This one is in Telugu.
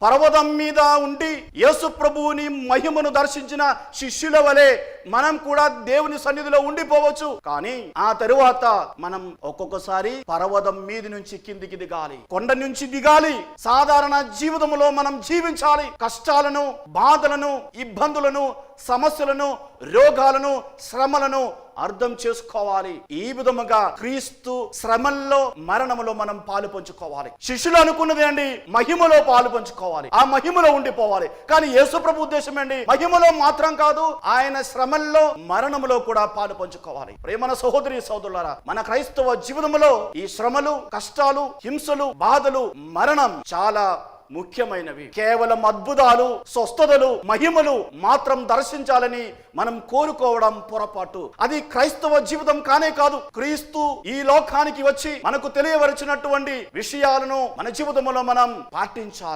పర్వతం మీద ఉండి యేసు ప్రభువుని మహిమను దర్శించిన శిష్యుల వలె మనం కూడా దేవుని సన్నిధిలో ఉండిపోవచ్చు. కానీ ఆ తరువాత మనం ఒక్కొక్కసారి పర్వతం మీద నుంచి కిందికి దిగాలి, కొండ నుంచి దిగాలి. సాధారణ జీవితంలో మనం జీవించాలి. కష్టాలను, బాధలను, ఇబ్బందులను, సమస్యలను, రోగాలను, శ్రమలను అర్థం చేసుకోవాలి. ఈ విధముగా క్రీస్తు శ్రమల్లో, మరణములో మనం పాలు పంచుకోవాలి. శిష్యులు అనుకున్నది అండి మహిమలో పాలు పంచుకోవాలి, ఆ మహిమలో ఉండిపోవాలి. కానీ యేసు ప్రభు ఉద్దేశం అండి మహిమలో మాత్రం కాదు, ఆయన శ్రమల్లో, మరణములో కూడా పాలు పంచుకోవాలి. ప్రేమన సహోదరి సోదరులారా, మన క్రైస్తవ జీవితంలో ఈ శ్రమలు, కష్టాలు, హింసలు, బాధలు, మరణం చాలా ముఖ్యమైనవి. కేవలం అద్భుతాలు, స్వస్థతలు, మహిమలు మాత్రం దర్శించాలని మనం కోరుకోవడం పొరపాటు. అది క్రైస్తవ జీవితం కానే కాదు. క్రీస్తు ఈ లోకానికి వచ్చి మనకు తెలియవలసినటువంటి విషయాలను మన జీవితంలో మనం పాటించాలి.